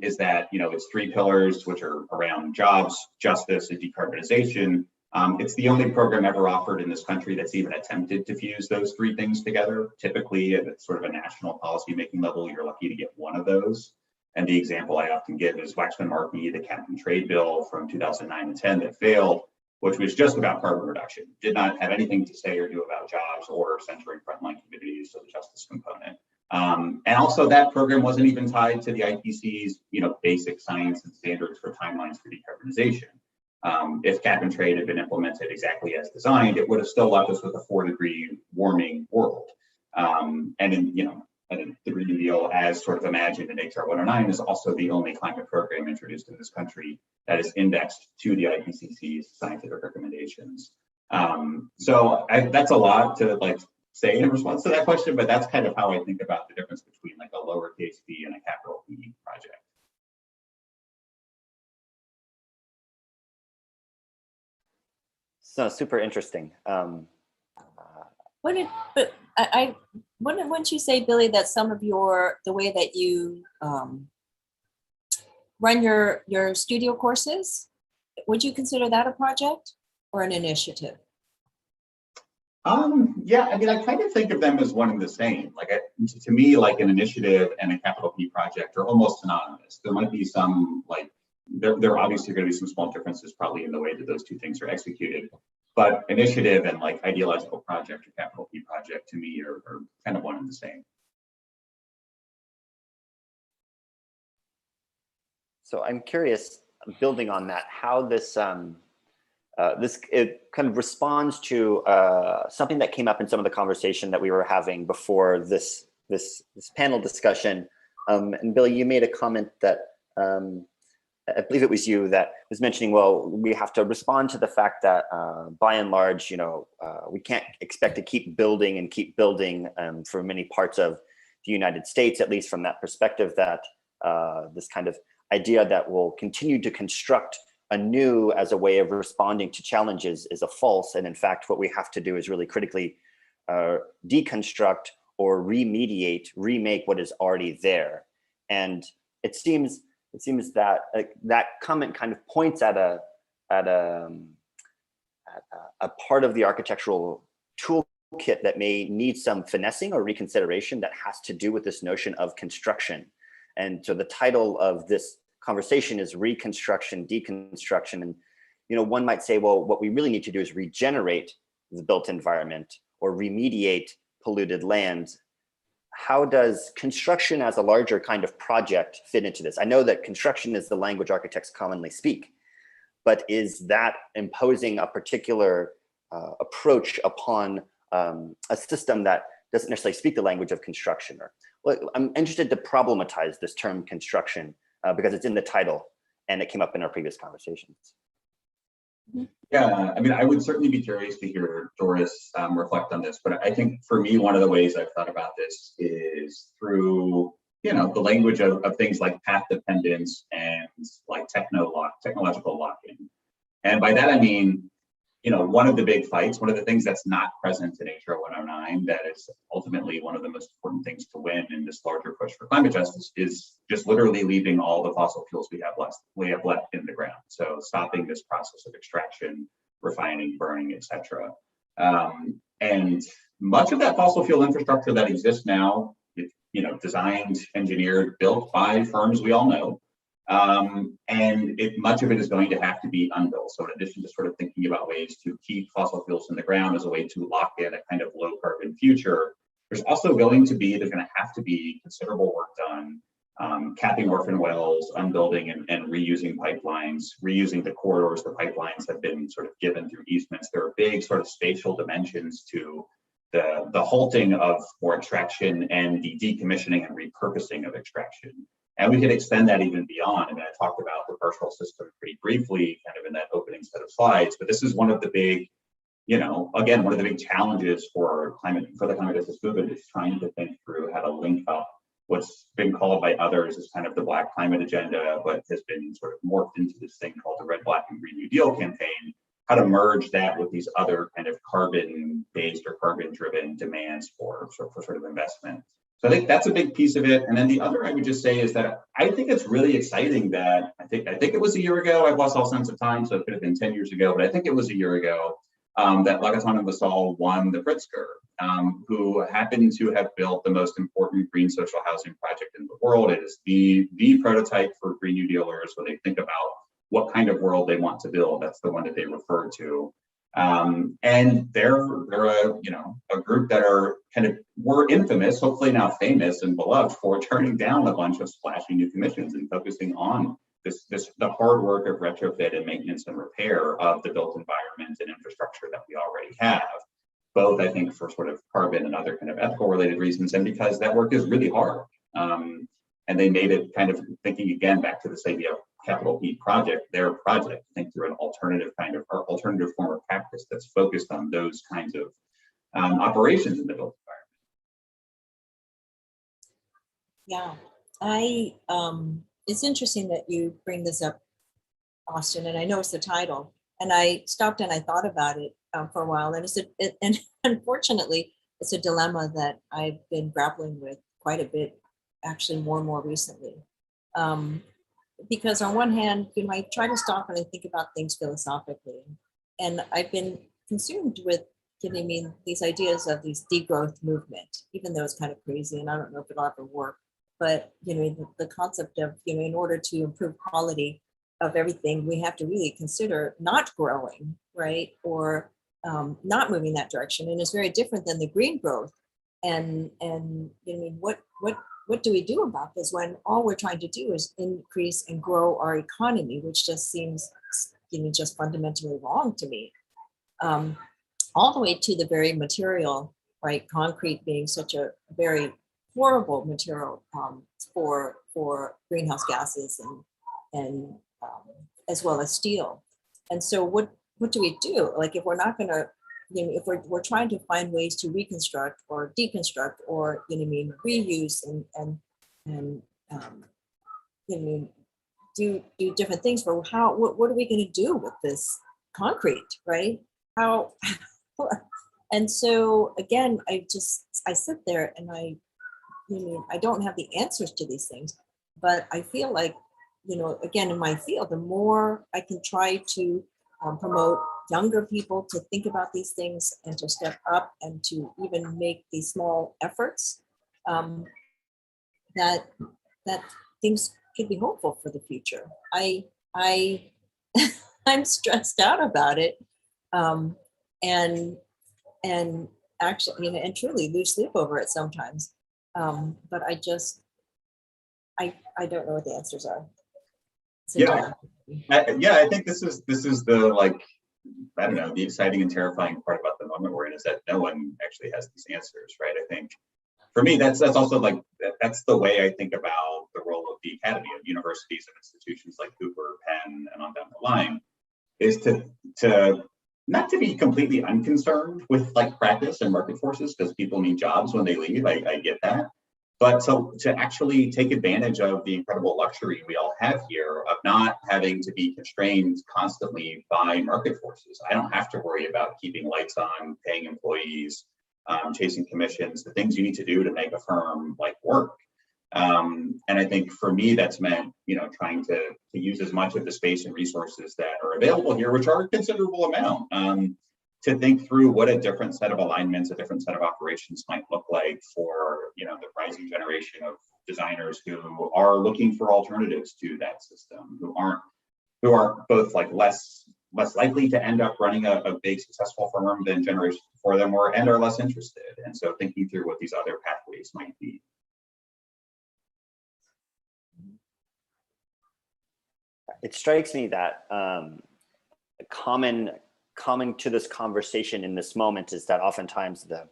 is that, its three pillars, which are around jobs, justice, and decarbonization. It's the only program ever offered in this country that's even attempted to fuse those three things together. Typically, at sort of a national policymaking level, you're lucky to get one of those. And the example I often give is Waxman-Markey, the cap and trade bill from 2009 and 10 that failed, which was just about carbon reduction, did not have anything to say or do about jobs or centering frontline communities, so the justice component. And also that program wasn't even tied to the IPCC's, basic science and standards for timelines for decarbonization. If cap and trade had been implemented exactly as designed, it would have still left us with a 4-degree warming world. And the Green New Deal, as sort of imagined in HR 109, is also the only climate program introduced in this country that is indexed to the IPCC's scientific recommendations. So that's a lot to say in response to that question, but that's kind of how I think about the difference between like a lowercase b and a capital P project. So super interesting. Wouldn't you say, Billy, that some of the way that you run your studio courses, would you consider that a project or an initiative? Yeah, I mean, I kind of think of them as one and the same. Like, to me, like an initiative and a capital P project are almost synonymous. There might be some, like, there are obviously going to be some small differences probably in the way that those two things are executed. But initiative and like ideological project or capital P project to me are kind of one and the same. So I'm curious, building on that, how this it kind of responds to something that came up in some of the conversation that we were having before this panel discussion. And Billy, you made a comment that I believe it was you that was mentioning, well, we have to respond to the fact that by and large, we can't expect to keep building for many parts of the United States, at least from that perspective, that this kind of idea that we'll continue to construct anew as a way of responding to challenges is a false. And in fact, what we have to do is really critically deconstruct or remediate, remake what is already there. And it seems that that comment kind of points at a part of the architectural toolkit that may need some finessing or reconsideration that has to do with this notion of construction. And so the title of this conversation is Reconstruction, Deconstruction. And one might say, well, what we really need to do is regenerate the built environment or remediate polluted lands. How does construction as a larger kind of project fit into this? I know that construction is the language architects commonly speak, but is that imposing a particular approach upon a system that doesn't necessarily speak the language of construction? Or, well, I'm interested to problematize this term construction because it's in the title and it came up in our previous conversations. Yeah, I mean, I would certainly be curious to hear Doris reflect on this, but I think for me, one of the ways I've thought about this is through, the language of things like path dependence and like technological lock-in. And by that, I mean, one of the big fights, one of the things that's not present in HR 109 that is ultimately one of the most important things to win in this larger push for climate justice is just literally leaving all the fossil fuels we have left in the ground. So stopping this process of extraction, refining, burning, etc. And much of that fossil fuel infrastructure that exists now, designed, engineered, built by firms we all know. And much of it is going to have to be unbuilt. So in addition to sort of thinking about ways to keep fossil fuels in the ground as a way to lock in a kind of low carbon future, there's going to have to be considerable work done, capping orphan wells, unbuilding and reusing pipelines, reusing the corridors the pipelines have been sort of given through easements. There are big sort of spatial dimensions to the halting of more extraction and the decommissioning and repurposing of extraction. And we could extend that even beyond. I mean, I talked about the partial system pretty briefly, kind of in that opening set of slides, but this is one of the big, again, one of the big challenges for the climate justice movement is trying to think through how to link up what's been called by others as kind of the Black climate agenda, but has been sort of morphed into this thing called the Red, Black, and Green New Deal campaign, how to merge that with these other kind of carbon-based or carbon-driven demands for sort of investment. So I think that's a big piece of it. And then the other I would just say is that I think it's really exciting that I think it was a year ago, I've lost all sense of time, so it could have been 10 years ago, but I think it was a year ago that Lagaton and Vassal won the Pritzker, who happened to have built the most important green social housing project in the world. It is the prototype for Green New Dealers when they think about what kind of world they want to build. That's the one that they refer to. And they're a group that were infamous, hopefully now famous and beloved, for turning down a bunch of splashy new commissions and focusing on the hard work of retrofit and maintenance and repair of the built environment and infrastructure that we already have, both I think for sort of carbon and other kind of ethical related reasons, and because that work is really hard. And they made it kind of thinking again back to this idea of capital P project, their project, think through an alternative form of practice that's focused on those kinds of operations in the built Yeah, it's interesting that you bring this up, Austin, and I know it's the title. And I stopped and I thought about it for a while, and and unfortunately, it's a dilemma that I've been grappling with quite a bit, actually more and more recently. Because on one hand, I try to stop and I think about things philosophically, and I've been consumed with giving me these ideas of these degrowth movement, even though it's kind of crazy, and I don't know if it'll ever work. But the concept of in order to improve quality of everything, we have to really consider not growing, right, or not moving that direction, and it's very different than the green growth. And what do we do about this when all we're trying to do is increase and grow our economy, which just seems just fundamentally wrong to me. All the way to the very material, right? Concrete being such a very horrible material for greenhouse gases and as well as steel. And so what do we do? Like, if we're not going to, if we're trying to find ways to reconstruct or deconstruct or reuse and do different things, for what are we going to do with this concrete, right? How and so again, I sit there and I don't have the answers to these things, but I feel like, again, in my field, the more I can try to promote younger people to think about these things and to step up and to even make these small efforts, that things could be hopeful for the future. I'm stressed out about it, and actually, and truly lose sleep over it sometimes. But I don't know what the answers are. Yeah, I think this is the, like, I don't know, the exciting and terrifying part about the moment we're in is that no one actually has these answers, right? I think for me, that's also like, that's the way I think about the role of the academy, of universities and institutions like Cooper, Penn, and on down the line, is to not to be completely unconcerned with like practice and market forces, because people need jobs when they leave. I get that. But to actually take advantage of the incredible luxury we all have here of not having to be constrained constantly by market forces. I don't have to worry about keeping lights on, paying employees, chasing commissions, the things you need to do to make a firm like work. And I think for me, that's meant, trying to use as much of the space and resources that are available here, which are a considerable amount, to think through what a different set of alignments, a different set of operations might look like for, the rising generation of designers who are looking for alternatives to that system, who are both like less likely to end up running a big successful firm than generations before them were, and are less interested. And so thinking through what these other pathways might be. It strikes me that common to this conversation in this moment is that oftentimes the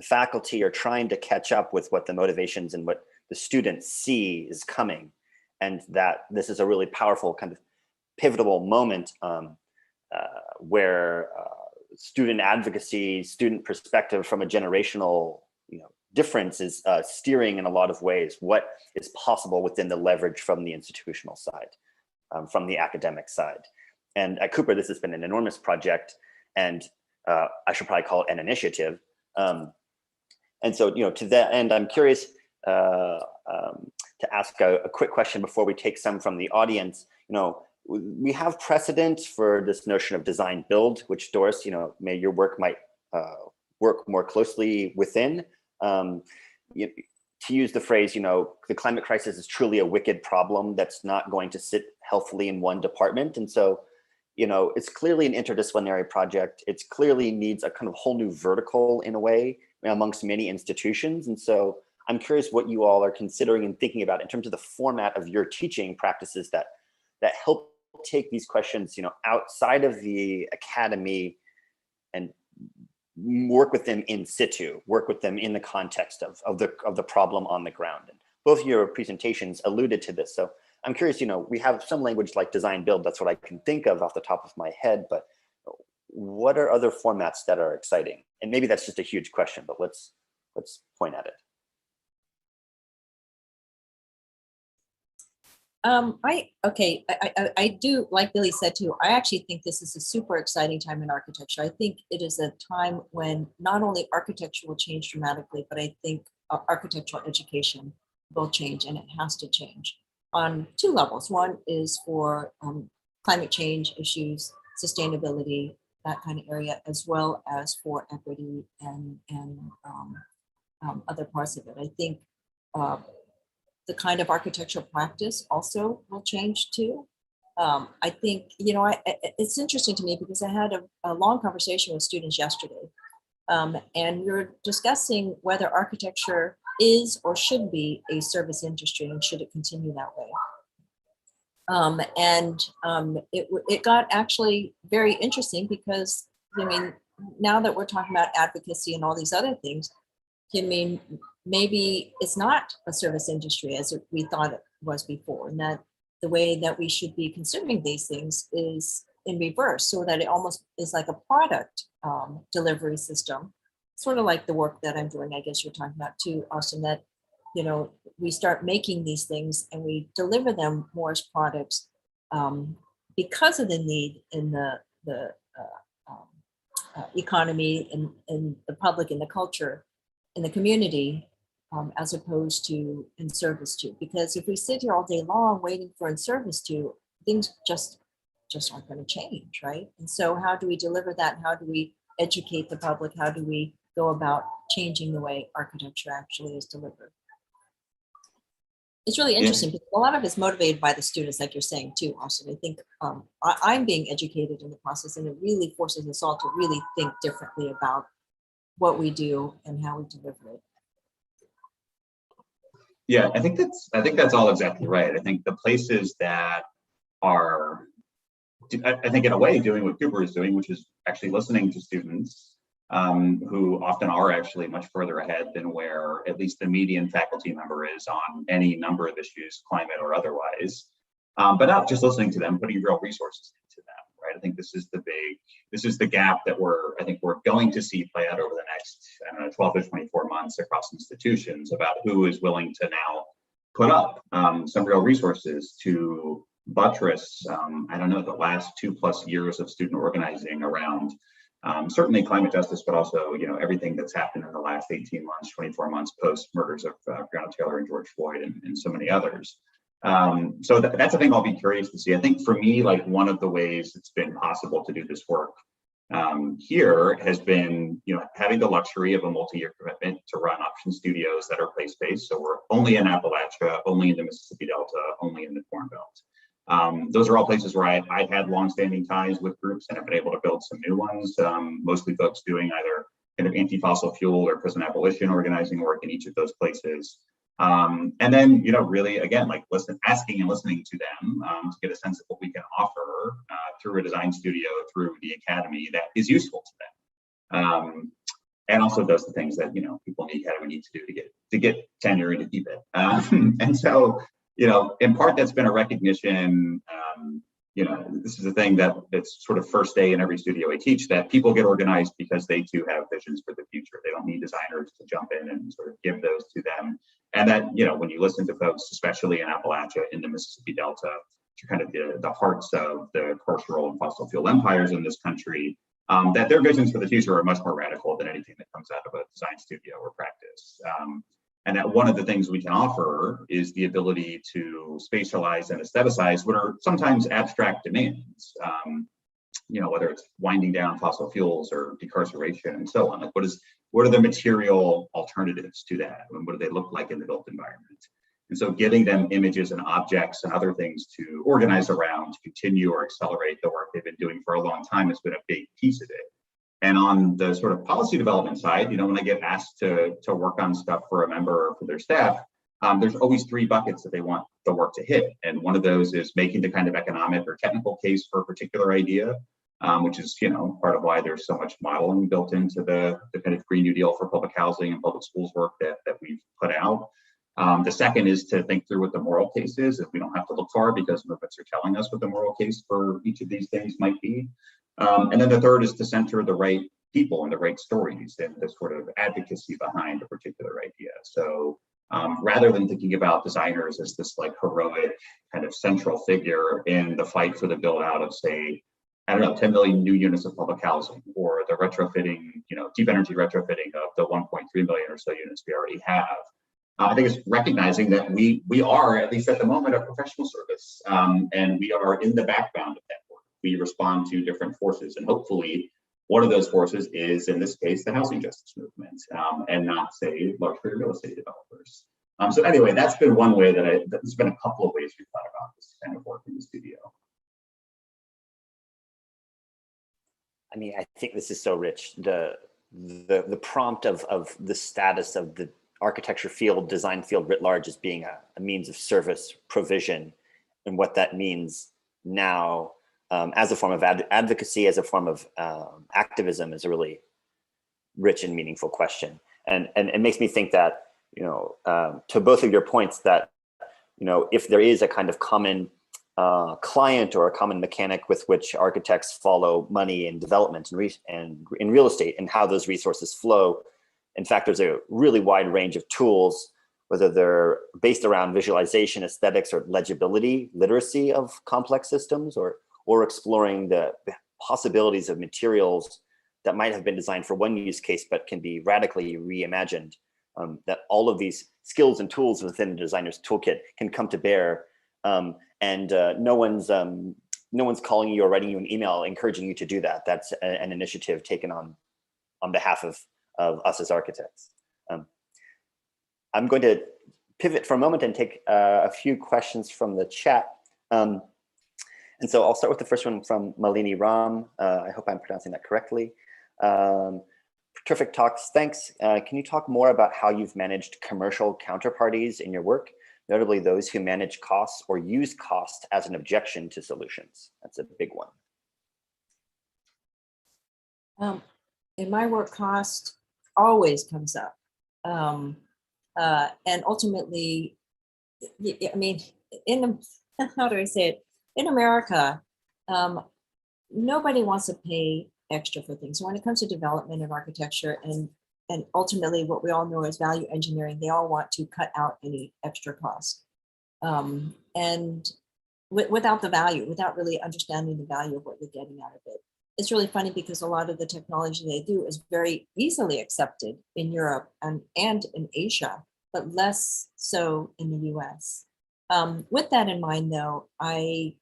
faculty are trying to catch up with what the motivations and what the students see is coming, and that this is a really powerful kind of pivotal moment where student advocacy, student perspective from a generational difference is steering in a lot of ways what is possible within the leverage from the institutional side, from the academic side. And at Cooper, this has been an enormous project, and I should probably call it an initiative. And so, to that end, I'm curious to ask a quick question before we take some from the audience. We have precedent for this notion of design build, which Doris, may your work might work more closely within. To use the phrase, the climate crisis is truly a wicked problem that's not going to sit healthily in one department. And so, it's clearly an interdisciplinary project. It clearly needs a kind of whole new vertical in a way amongst many institutions. And so I'm curious what you all are considering and thinking about in terms of the format of your teaching practices that help take these questions, outside of the academy and work with them in situ, work with them in the context of the problem on the ground. And both of your presentations alluded to this. So I'm curious, we have some language like design build, that's what I can think of off the top of my head, but what are other formats that are exciting? And maybe that's just a huge question, but let's point at it. I do, like Billy said too, I actually think this is a super exciting time in architecture. I think it is a time when not only architecture will change dramatically, but I think architectural education will change, and it has to change on two levels. One is for climate change issues, sustainability, that kind of area, as well as for equity and other parts of it. I think the kind of architectural practice also will change too. I think, it's interesting to me because I had a long conversation with students yesterday, and we were discussing whether architecture is or should be a service industry and should it continue that way. It got actually very interesting because, now that we're talking about advocacy and all these other things, maybe it's not a service industry as we thought it was before, and that the way that we should be consuming these things is in reverse, so that it almost is like a product delivery system, sort of like the work that I'm doing, I guess you're talking about too, Austin, that, we start making these things and we deliver them more as products because of the need in the economy and the public and the culture in the community, as opposed to in service to. Because if we sit here all day long waiting for in service to, things just aren't going to change, right? And so how do we deliver that? How do we educate the public? How do we go about changing the way architecture actually is delivered? It's really interesting because a lot of it's motivated by the students, like you're saying too, Austin. I think I'm being educated in the process, and it really forces us all to really think differently about what we do and how we deliver it. Yeah, I think that's all exactly right. I think the places that are, I think in a way, doing what Cooper is doing, which is actually listening to students who often are actually much further ahead than where at least the median faculty member is on any number of issues, climate or otherwise, but not just listening to them, putting real resources into them, right? I think this is the gap that we're going to see play out over the next 12 to 24 months across institutions, about who is willing to now put up some real resources to buttress, the last 2+ years of student organizing around certainly climate justice, but also, everything that's happened in the last 18 months, 24 months post murders of Breonna Taylor and George Floyd and so many others. So that's a thing I'll be curious to see. I think for me, like one of the ways it's been possible to do this work here has been, having the luxury of a multi-year commitment to run option studios that are place-based. So we're only in Appalachia, only in the Mississippi Delta, only in the Corn Belt. Those are all places where I've had longstanding ties with groups and have been able to build some new ones, mostly folks doing either kind of anti-fossil fuel or prison abolition organizing work in each of those places. And then, really, again, like asking and listening to them to get a sense of what we can offer through a design studio, through the academy that is useful to them. And also does the things that, people in the academy need to do to get tenure and to keep it. And so, in part, that's been a recognition, this is a thing that it's sort of first day in every studio I teach, that people get organized because they too have visions for the future. They don't need designers to jump in and sort of give those to them. And that, when you listen to folks, especially in Appalachia, in the Mississippi Delta, which are kind of the hearts of the carceral and fossil fuel empires in this country, that their visions for the future are much more radical than anything that comes out of a design studio or practice. And that one of the things we can offer is the ability to spatialize and aestheticize what are sometimes abstract demands, whether it's winding down fossil fuels or decarceration and so on. Like what are the material alternatives to that? And what do they look like in the built environment? And so giving them images and objects and other things to organize around, to continue or accelerate the work they've been doing for a long time has been a big piece of it. And on the sort of policy development side, when I get asked to work on stuff for a member or for their staff, there's always 3 buckets that they want the work to hit. And one of those is making the kind of economic or technical case for a particular idea, which is, part of why there's so much modeling built into the kind of Green New Deal for public housing and public schools work that we've put out. The second is to think through what the moral case is, if we don't have to look far because movements are telling us what the moral case for each of these things might be. And then the third is to center the right people and the right stories and the sort of advocacy behind a particular idea. So rather than thinking about designers as this like heroic kind of central figure in the fight for the build out of, say, I don't know, 10 million new units of public housing, or the retrofitting, deep energy retrofitting of the 1.3 million or so units we already have. I think it's recognizing that we are, at least at the moment, a professional service, and we are in the background of that work. We respond to different forces, and hopefully one of those forces is, in this case, the housing justice movement, and not, say, large real estate developers. So anyway, that's been one way there's been a couple of ways we've thought about this kind of work in the studio. I mean, I think this is so rich. The prompt of the status of the architecture field, design field writ large, as being a means of service provision, and what that means now as a form of advocacy, as a form of activism, is a really rich and meaningful question. And it makes me think that, to both of your points, that, if there is a kind of common client or a common mechanic with which architects follow money and development and in real estate, and how those resources flow. In fact, there's a really wide range of tools, whether they're based around visualization, aesthetics, or legibility, literacy of complex systems, or exploring the possibilities of materials that might have been designed for one use case but can be radically reimagined. That all of these skills and tools within the designer's toolkit can come to bear. And no one's calling you or writing you an email encouraging you to do that. That's an initiative taken on behalf of us as architects. I'm going to pivot for a moment and take a few questions from the chat. And so I'll start with the first one from Malini Ram. I hope I'm pronouncing that correctly. Terrific talks, thanks. Can you talk more about how you've managed commercial counterparties in your work, notably those who manage costs or use cost as an objection to solutions? That's a big one. In my work, cost always comes up. And ultimately, I mean, how do I say it? In America, nobody wants to pay extra for things. So when it comes to development and architecture, and ultimately what we all know is value engineering, they all want to cut out any extra cost. And without the value, without really understanding the value of what you're getting out of it. It's really funny because a lot of the technology they do is very easily accepted in Europe and in Asia, but less so in the US. With that in mind, though, I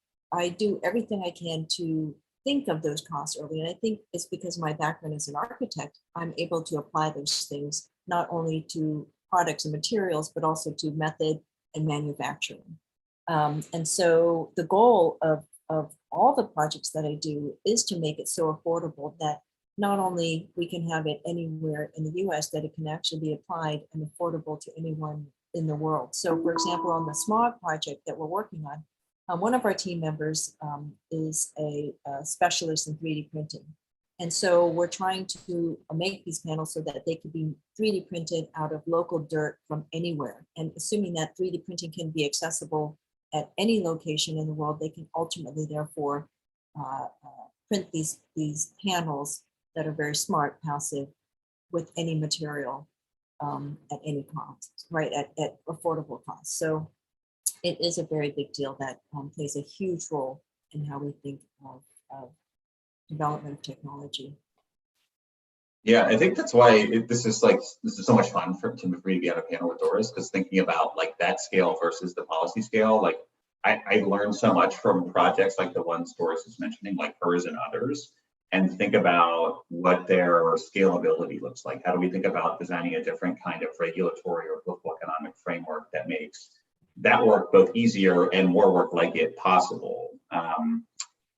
do everything I can to think of those costs early. And I think it's because my background as an architect, I'm able to apply those things not only to products and materials, but also to method and manufacturing. And so the goal of all the projects that I do is to make it so affordable that not only we can have it anywhere in the US, that it can actually be applied and affordable to anyone in the world. So for example, on the smog project that we're working on, one of our team members is a specialist in 3D printing. And so we're trying to make these panels so that they could be 3D printed out of local dirt from anywhere. And assuming that 3D printing can be accessible at any location in the world, they can ultimately therefore print these panels that are very smart, passive, with any material at any cost, right, at affordable cost. So it is a very big deal that plays a huge role in how we think of development of technology. Yeah, I think that's why this is so much fun for me to be on a panel with Doris, because thinking about like that scale versus the policy scale, like I learned so much from projects like the ones Doris is mentioning, like hers and others, and think about what their scalability looks like. How do we think about designing a different kind of regulatory or political economic framework that makes that work both easier and more work like it possible?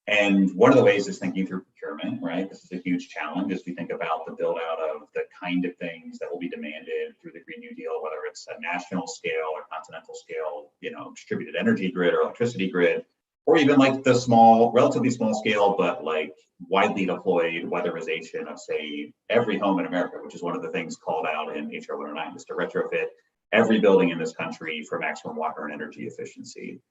And one of the ways is thinking through procurement, right? This is a huge challenge as we think about the build out of the kind of things that will be demanded through the Green New Deal, whether it's a national scale or continental scale, distributed energy grid or electricity grid, or even like the small, relatively small scale, but like widely deployed weatherization of, say, every home in America, which is one of the things called out in HR 109, is to retrofit every building in this country for maximum water and energy efficiency.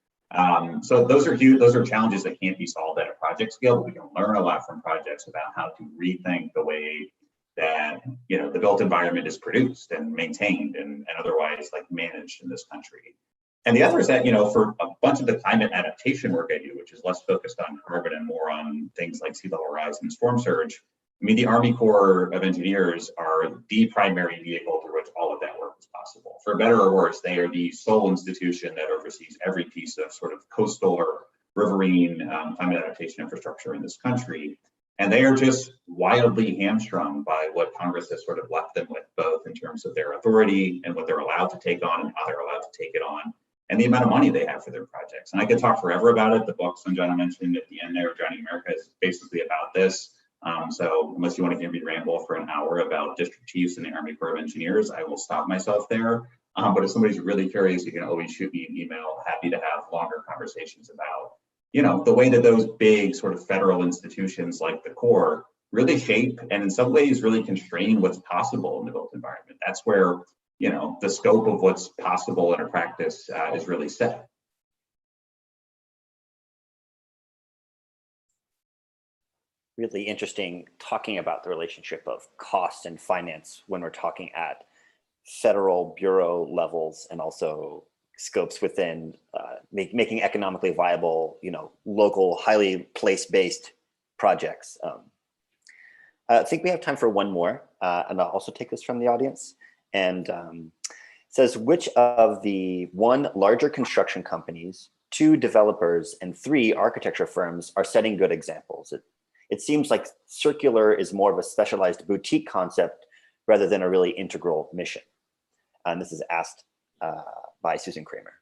So those are huge. Those are challenges that can't be solved at a project scale, but we can learn a lot from projects about how to rethink the way that, you know, the built environment is produced and maintained and otherwise like managed in this country. And the other is that, you know, for a bunch of the climate adaptation work I do, which is less focused on carbon and more on things like sea level rise and storm surge, I mean, the Army Corps of Engineers are the primary vehicle through which all of that work is possible. For better or worse, they are the sole institution that oversees every piece of sort of coastal or riverine climate adaptation infrastructure in this country. And they are just wildly hamstrung by what Congress has sort of left them with, both in terms of their authority and what they're allowed to take on and how they're allowed to take it on, and the amount of money they have for their projects. And I could talk forever about it. The book Sanjana mentioned at the end there, Drowning America, is basically about this. So unless you want to hear me ramble for an hour about district chiefs in the Army Corps of Engineers, I will stop myself there. But if somebody's really curious, you can always shoot me an email. Happy to have longer conversations about, you know, the way that those big sort of federal institutions like the Corps really shape and in some ways really constrain what's possible in the built environment. That's where, you know, the scope of what's possible in a practice is really set. Really interesting talking about the relationship of cost and finance when we're talking at federal bureau levels and also scopes within making economically viable, you know, local, highly place-based projects. I think we have time for one more, and I'll also take this from the audience. And it says, which of the 1 larger construction companies, 2 developers, and 3 architecture firms are setting good examples? It seems like circular is more of a specialized boutique concept rather than a really integral mission. And this is asked by Susan Kramer.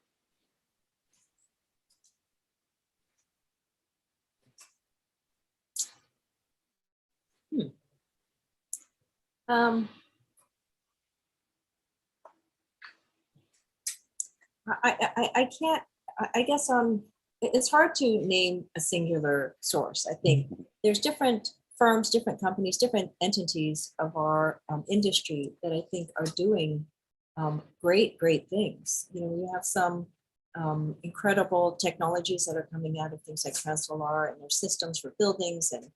I can't, I guess it's hard to name a singular source. I think there's different firms, different companies, different entities of our industry that I think are doing great things. You know, we have some incredible technologies that are coming out of things like Transolar and their systems for buildings and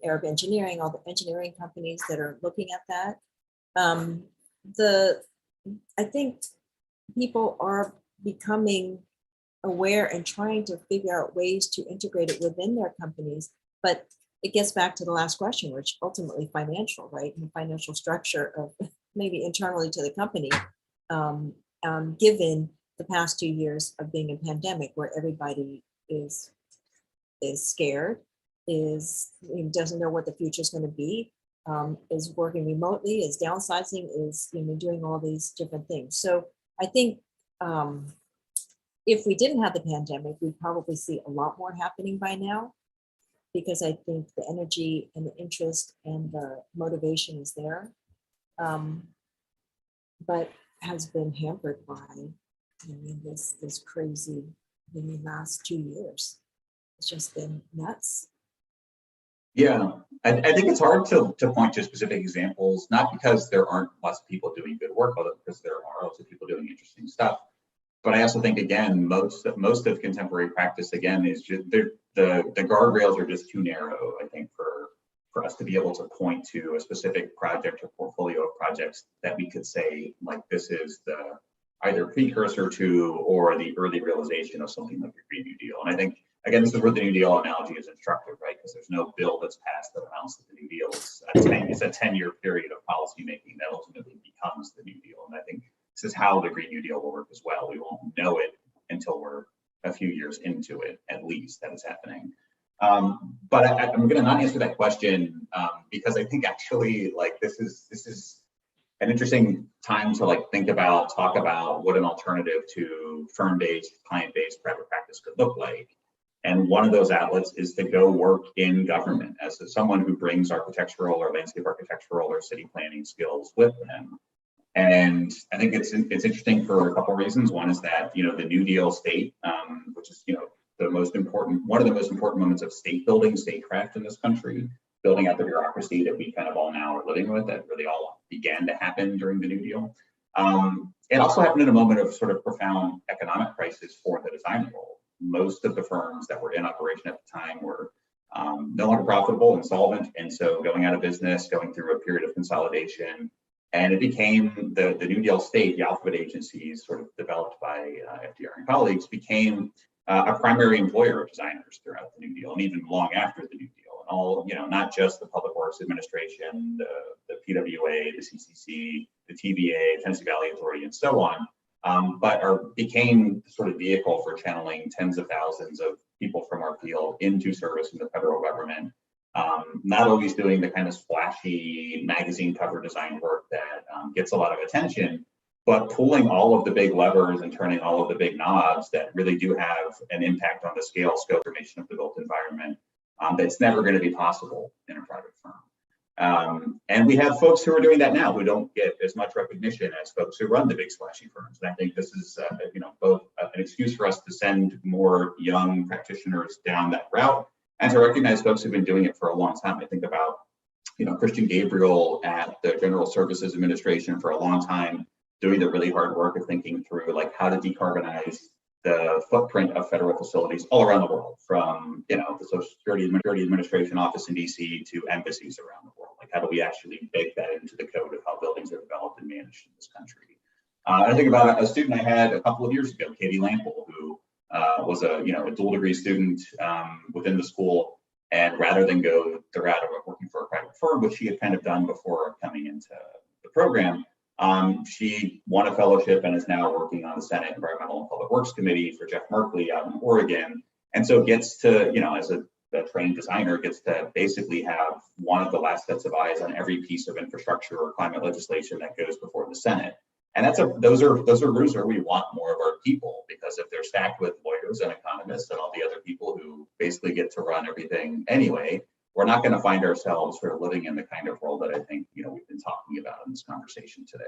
Arab engineering, all the engineering companies that are looking at that. I think people are becoming aware and trying to figure out ways to integrate it within their companies, but it gets back to the last question, which ultimately financial, right? And the financial structure of maybe internally to the company, given the past 2 years of being a pandemic where everybody is scared, doesn't know what the future is going to be, is working remotely, is downsizing, is doing all these different things. So I think if we didn't have the pandemic, we'd probably see a lot more happening by now, because I think the energy and the interest and the motivation is there, but has been hampered by this crazy last 2 years. It's just been nuts. Yeah, I think it's hard to point to specific examples, not because there aren't lots of people doing good work, but because there are lots of people doing interesting stuff. But I also think, again, most of contemporary practice, again, is just the guardrails are just too narrow, I think, for us to be able to point to a specific project or portfolio of projects that we could say, like, this is the either precursor to or the early realization of something like the Green New Deal. And I think, again, this is where the New Deal analogy is instructive, right? Because there's no bill that's passed that amounts to the New Deal. It's a 10-year period of policymaking that ultimately becomes the New Deal. And I think this is how the Green New Deal will work as well. We won't know it until we're a few years into it, at least, that is happening. But I'm going to not answer that question because I think actually, like, this is an interesting time to talk about what an alternative to firm-based, client-based private practice could look like. And one of those outlets is to go work in government as someone who brings architectural or landscape architectural or city planning skills with them. And I think it's interesting for a couple of reasons. One is that, the New Deal state, which is, one of the most important moments of state building, statecraft in this country, building out the bureaucracy that we kind of all now are living with, that really all began to happen during the New Deal. It also happened in a moment of sort of profound economic crisis for the design world. Most of the firms that were in operation at the time were no longer profitable, insolvent, and so going out of business, going through a period of consolidation. And it became the New Deal state, the alphabet agencies sort of developed by FDR and colleagues, became a primary employer of designers throughout the New Deal and even long after the New Deal. And all, not just the Public Works Administration, the PWA, the CCC, the TVA, Tennessee Valley Authority, and so on, but became the sort of vehicle for channeling tens of thousands of people from our field into service in the federal government. Not always doing the kind of splashy magazine cover design work that gets a lot of attention, but pulling all of the big levers and turning all of the big knobs that really do have an impact on the scale, scope, formation of the built environment that's never going to be possible in a private firm. And we have folks who are doing that now who don't get as much recognition as folks who run the big splashy firms. And I think this is both an excuse for us to send more young practitioners down that route and to recognize folks who've been doing it for a long time. I think about, Christian Gabriel at the General Services Administration for a long time, doing the really hard work of thinking through like how to decarbonize the footprint of federal facilities all around the world, from the Social Security Administration office in DC to embassies around the world. Like how do we actually bake that into the code of how buildings are developed and managed in this country? I think about a student I had a couple of years ago, Katie Lample, who was a dual degree student within the school, and rather than go the route of working for a private firm, which she had kind of done before coming into the program, she won a fellowship and is now working on the Senate Environmental and Public Works Committee for Jeff Merkley out in Oregon, and so gets to as a trained designer, gets to basically have one of the last sets of eyes on every piece of infrastructure or climate legislation that goes before the Senate. And those are rooms where we want more of our people, because if they're stacked with lawyers and economists and all the other people who basically get to run everything anyway, we're not going to find ourselves sort of living in the kind of world that I think we've been talking about in this conversation today.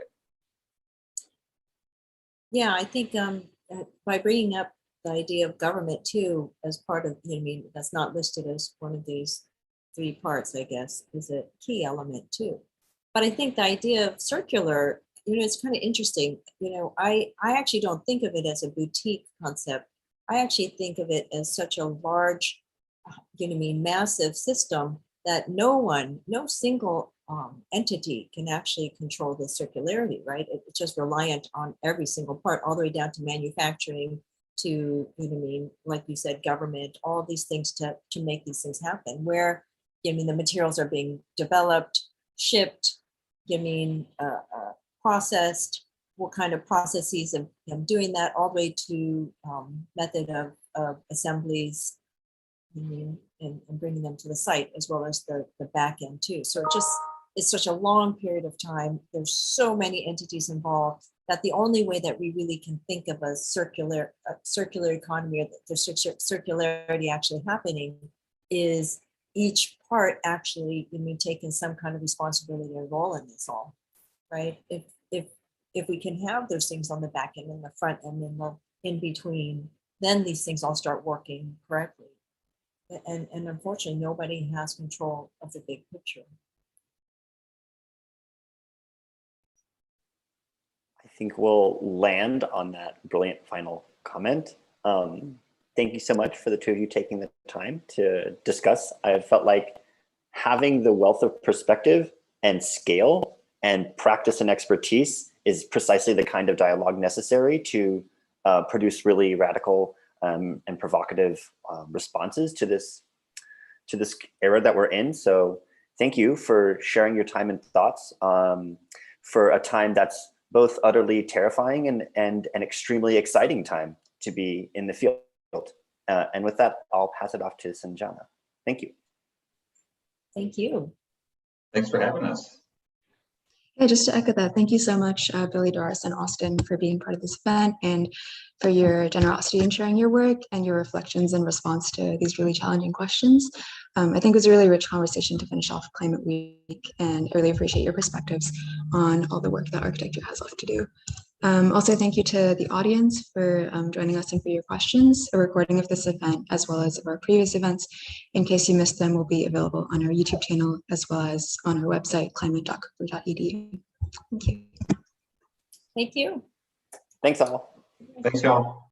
Yeah, I think by bringing up the idea of government too as part of, that's not listed as one of these three parts, I guess, is a key element too. But I think the idea of circular, it's kind of interesting. I actually don't think of it as a boutique concept. I actually think of it as such a large, massive system that no single entity can actually control the circularity, right? It's just reliant on every single part, all the way down to manufacturing, to, like you said, government, all these things to make these things happen, where, the materials are being developed, shipped, processed, what kind of processes of doing that, all the way to method of assemblies, and bringing them to the site, as well as the back end too. So it's such a long period of time. There's so many entities involved that the only way that we really can think of a circular economy, or the circularity actually happening, is each part actually taking some kind of responsibility or role in this all, right? If we can have those things on the back end and the front end and the in between, then these things all start working correctly. And unfortunately, nobody has control of the big picture. I think we'll land on that brilliant final comment. Thank you so much for the two of you taking the time to discuss. I felt like having the wealth of perspective and scale and practice and expertise is precisely the kind of dialogue necessary to produce really radical and provocative responses to this era that we're in. So thank you for sharing your time and thoughts for a time that's both utterly terrifying and an extremely exciting time to be in the field. And with that, I'll pass it off to Sanjana. Thank you. Thank you. Thanks for having us. Yeah, just to echo that, thank you so much, Billy, Doris, and Austin, for being part of this event and for your generosity in sharing your work and your reflections in response to these really challenging questions. I think it was a really rich conversation to finish off Climate Week, and I really appreciate your perspectives on all the work that architecture has left to do. Also, thank you to the audience for joining us and for your questions. A recording of this event, as well as of our previous events, in case you missed them, will be available on our YouTube channel, as well as on our website, climate.cooper.edu. Thank you. Thank you. Thanks all. Thanks, y'all.